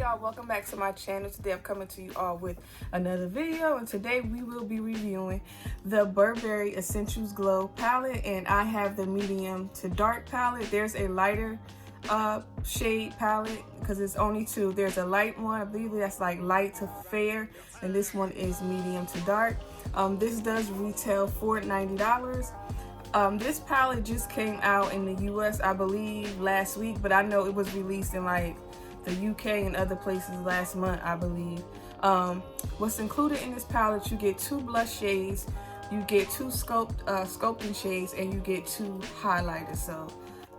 y'all, welcome back to my channel. Today I'm coming to you all with another video, and today we will be reviewing the Burberry Essentials Glow palette, and I have the medium to dark palette. There's a lighter shade palette because it's only two. There's a light one, I believe that's like light to fair, and this one is medium to dark. This does retail for $90. This palette just came out in the US, I believe, last week, but I know it was released in like the UK and other places last month, I believe. What's included in this palette, you get 2 blush shades, you get 2 sculpting shades, and you get 2 highlighters. So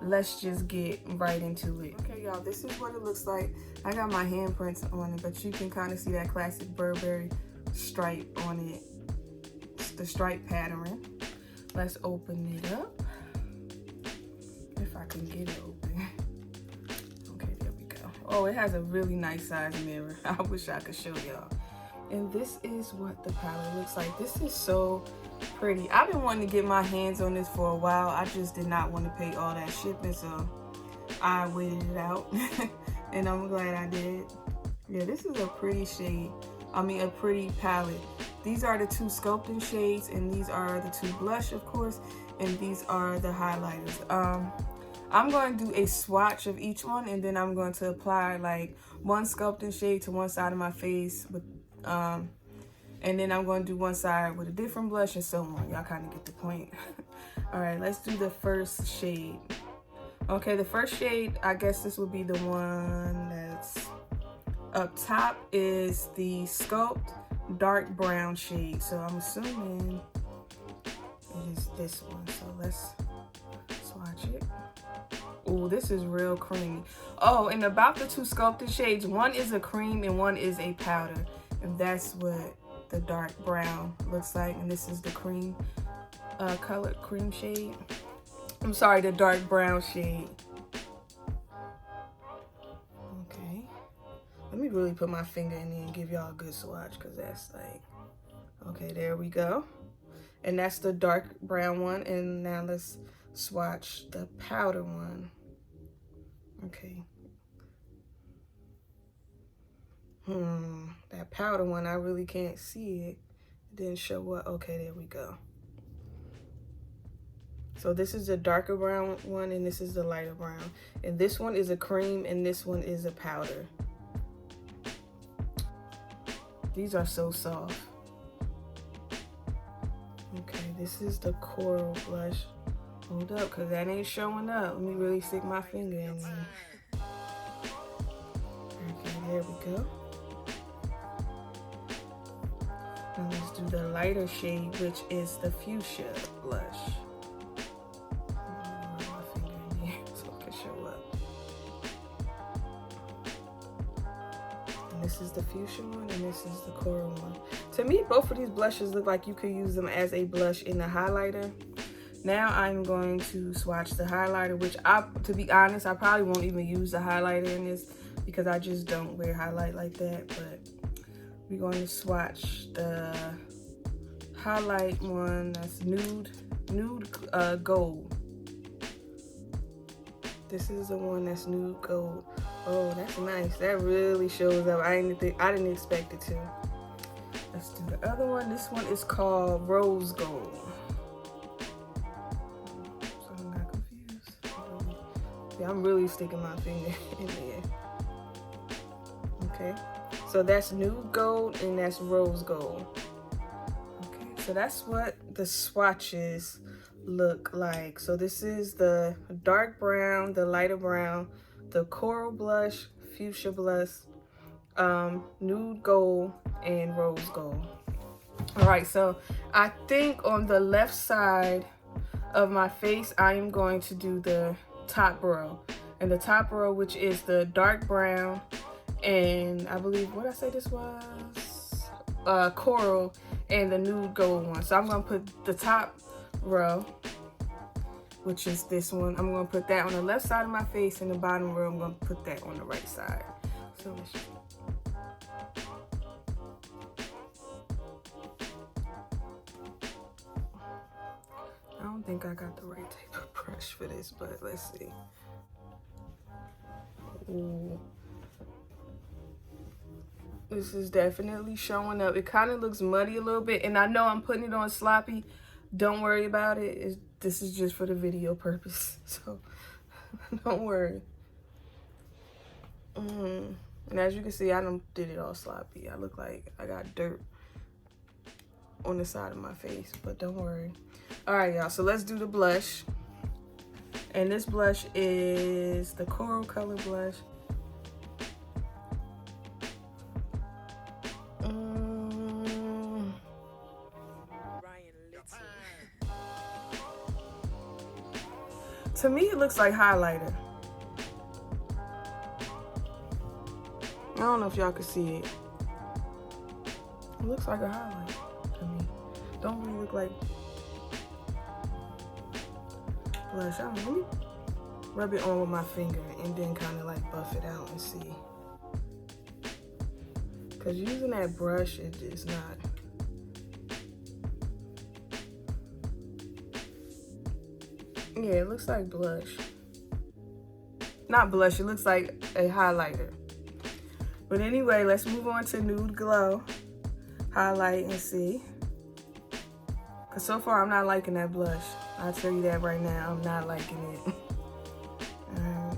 let's just get right into it. Okay, y'all, this is what it looks like. I got my handprints on it, but you can kind of see that classic Burberry stripe on it. It's the stripe pattern. Let's open it up. If I can get it open. Okay, there we go. Oh, it has a really nice size mirror. I wish I could show y'all. And this is what the palette looks like. This is so pretty. I've been wanting to get my hands on this for a while. I just did not want to pay all that shipping, so I waited it out. And I'm glad I did. Yeah, this is a pretty shade. I mean, a pretty palette. These are the 2 sculpting shades, and these are the 2 blush, of course, and these are the highlighters. I'm going to do a swatch of each one, and then I'm going to apply like 1 sculpting shade to one side of my face, with, and then I'm going to do one side with a different blush and so on. Y'all kind of get the point. All right, let's do the first shade. Okay, the first shade, I guess this will be the one that's up top, is the Sculpt dark brown shade. So I'm assuming it is this one. So let's swatch it. Oh, this is real creamy. Oh, and about the 2 sculpted shades, one is a cream and one is a powder. And that's what the dark brown looks like. And this is the cream colored cream shade. I'm sorry, the dark brown shade. Okay. Let me really put my finger in there and give y'all a good swatch, because that's like, okay, there we go. And that's the dark brown one. And now let's swatch the powder one. Okay. That powder one, I really can't see it. It didn't show up. Okay, there we go. So this is the darker brown one, and this is the lighter brown. And this one is a cream, and this one is a powder. These are so soft. Okay, this is the coral blush. Hold up, because that ain't showing up. Let me really stick my finger in there. Okay, there we go. Now let's do the lighter shade, which is the fuchsia blush. Put my finger in there so it can show up. And this is the fuchsia one, and this is the coral one. To me, both of these blushes look like you could use them as a blush in the highlighter. Now I'm going to swatch the highlighter, which to be honest, I probably won't even use the highlighter in this because I just don't wear highlight like that. But we're going to swatch the highlight one that's nude gold. This is the one that's nude gold. Oh, that's nice. That really shows up. I didn't expect it to. Let's do the other one. This one is called rose gold. So I'm not confused. Yeah, I'm really sticking my finger in there. Okay. So that's nude gold and that's rose gold. Okay, so that's what the swatches look like. So this is the dark brown, the lighter brown, the coral blush, fuchsia blush, nude gold, and rose gold. All right, so I think on the left side of my face, I am going to do the top row. And the top row, which is the dark brown, and I believe, what I say this was? Coral, and the nude gold one. So I'm gonna put the top row, which is this one. I'm gonna put that on the left side of my face, and the bottom row, I'm gonna put that on the right side. So let's see. I don't think I got the right type of brush for this, but let's see. Ooh. This is definitely showing up. It kind of looks muddy a little bit, and I know I'm putting it on sloppy. Don't worry about it. This is just for the video purpose, so don't worry. And as you can see, I did it all sloppy. I look like I got dirt on the side of my face, but don't worry. All right, y'all, so let's do the blush. And this blush is the coral color blush. To me, it looks like highlighter. I don't know if y'all can see it. It looks like a highlight to me. Don't really look like blush. I don't know. Let me rub it on with my finger and then kind of like buff it out and see. Because using that brush, it is not. Yeah, it looks like blush. Not blush, it looks like a highlighter. But anyway, let's move on to Nude Glow. Highlight and see. Because so far, I'm not liking that blush. I'll tell you that right now. I'm not liking it. Alright.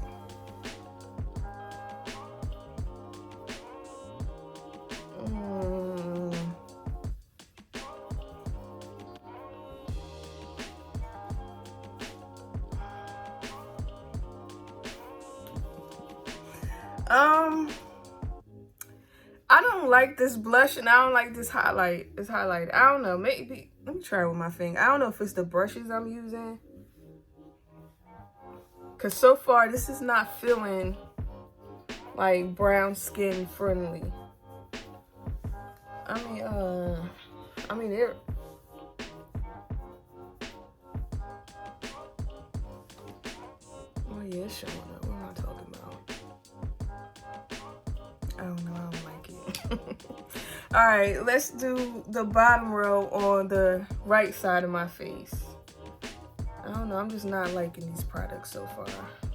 I don't like this blush and I don't like this highlight. This highlight. I don't know. Maybe let me try it with my finger. I don't know if it's the brushes I'm using. Cause so far this is not feeling like brown skin friendly. I mean it. Oh yeah, it's showing up. What am I talking about? I don't know. I don't like it. All right, let's do the bottom row on the right side of my face. I don't know. I'm just not liking these products so far.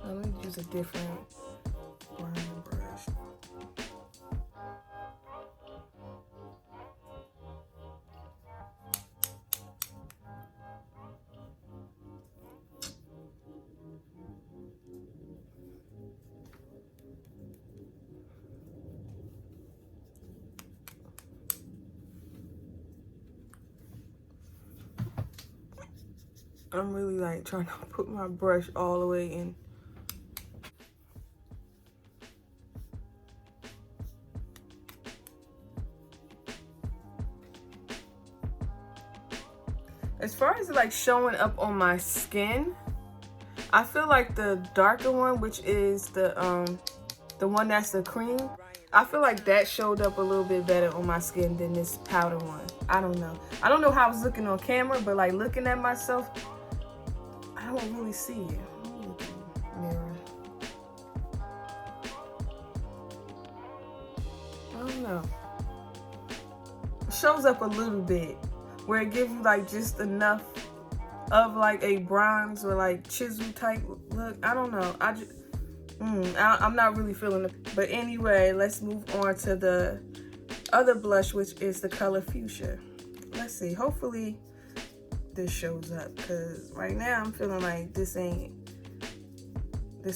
Let me use a different brand brush. I'm really like trying to put my brush all the way in. As far as like showing up on my skin, I feel like the darker one, which is the one that's the cream, I feel like that showed up a little bit better on my skin than this powder one. I don't know. I don't know how I was looking on camera, but like looking at myself, I don't really see it. Mirror. I don't know. It shows up a little bit where it gives you like just enough of like a bronze or like chisel type look. I don't know. I'm not really feeling it. But anyway, let's move on to the other blush, which is the color Fuchsia. Let's see. Hopefully this shows up, because right now I'm feeling like this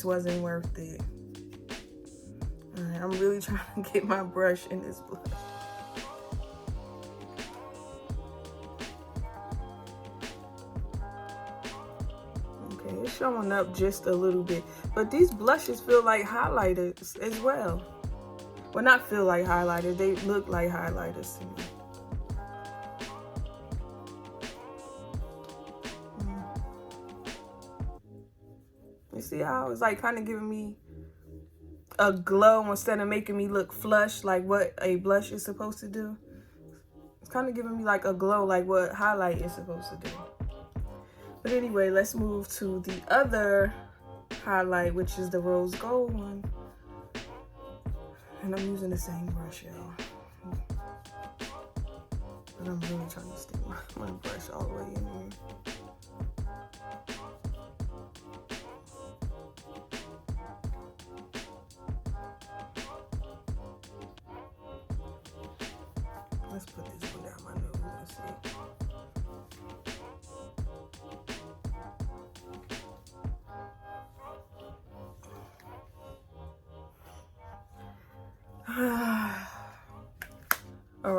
wasn't worth it. All right, I'm really trying to get my brush in this blush. Okay, it's showing up just a little bit, but these blushes feel like highlighters as well. Well, not feel like highlighters, they look like highlighters to me. You see how it's like kind of giving me a glow instead of making me look flush like what a blush is supposed to do? It's kind of giving me like a glow like what highlight is supposed to do. But anyway, let's move to the other highlight, which is the rose gold one. And I'm using the same brush, y'all. But I'm really trying to stick my brush all the way in here.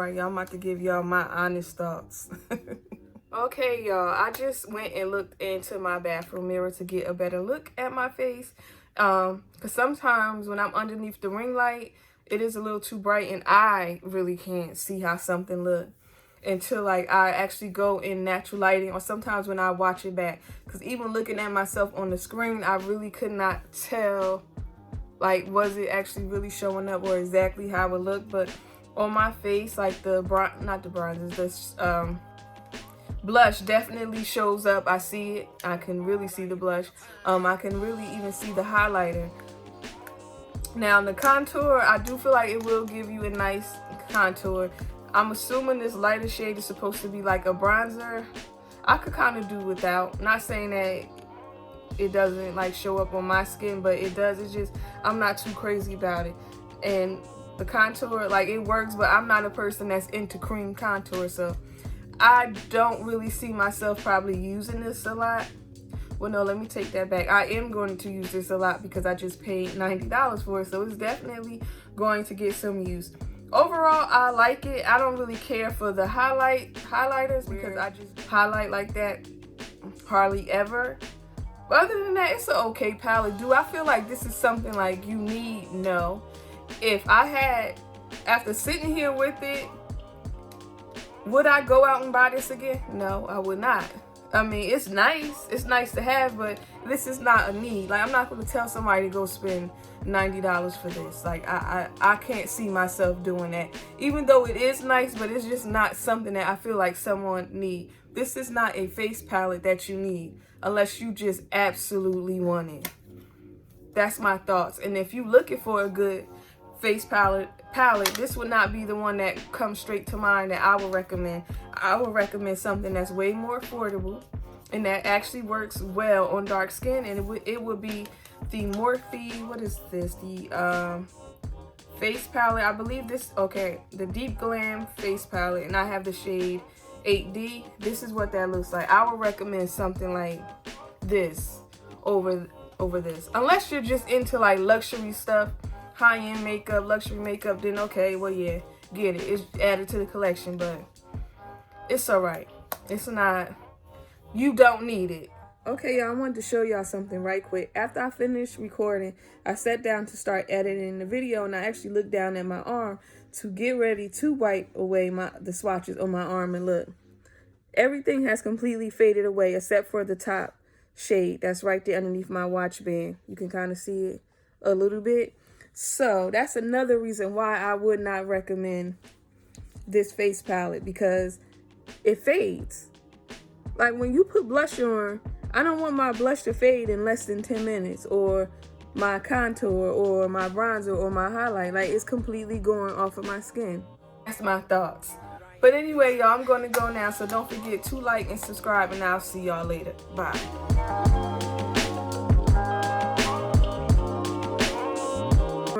sorry, y'all. I'm about to give y'all my honest thoughts. Okay, y'all, I just went and looked into my bathroom mirror to get a better look at my face. Because sometimes when I'm underneath the ring light, it is a little too bright and I really can't see how something looks until like I actually go in natural lighting, or sometimes when I watch it back. Because even looking at myself on the screen, I really could not tell, like, was it actually really showing up or exactly how it looked. But on my face, like the blush definitely shows up. I see it. I can really see the blush. I can really even see the highlighter. Now the contour, I do feel like it will give you a nice contour. I'm assuming this lighter shade is supposed to be like a bronzer. I could kind of do without. Not saying that it doesn't like show up on my skin, but it does. It's just I'm not too crazy about it. And the contour, like, it works, but I'm not a person that's into cream contour, so I don't really see myself probably using this a lot. Well, no, let me take that back. I am going to use this a lot because I just paid $90 for it, so it's definitely going to get some use. Overall, I like it. I don't really care for the highlighters because I just highlight like that hardly ever. But other than that, it's an okay palette. Do I feel like this is something like you need? No. If I had, after sitting here with it, would I go out and buy this again? No, I would not. I mean, it's nice. It's nice to have, but this is not a need. Like, I'm not going to tell somebody to go spend $90 for this. Like, I can't see myself doing that. Even though it is nice, but it's just not something that I feel like someone need. This is not a face palette that you need unless you just absolutely want it. That's my thoughts. And if you're looking for a good face palette, this would not be the one that comes straight to mind that I would recommend. I would recommend something that's way more affordable and that actually works well on dark skin, and it would be the Morphe, what is this, the face palette, I believe this, okay, the Deep Glam face palette, and I have the shade 8D. This is what that looks like. I would recommend something like this over this, unless you're just into like luxury stuff, high-end makeup, luxury makeup, then okay, well, yeah, get it. It's added to the collection, but it's all right. It's not, you don't need it. Okay, y'all, I wanted to show y'all something right quick. After I finished recording, I sat down to start editing the video, and I actually looked down at my arm to get ready to wipe away the swatches on my arm, and look, everything has completely faded away except for the top shade that's right there underneath my watch band. You can kind of see it a little bit. So that's another reason why I would not recommend this face palette, because it fades. Like when you put blush on, I don't want my blush to fade in less than 10 minutes, or my contour or my bronzer or my highlight. Like, it's completely going off of my skin. That's my thoughts. But anyway, y'all, I'm going to go now, so don't forget to like and subscribe, and I'll see y'all later. Bye.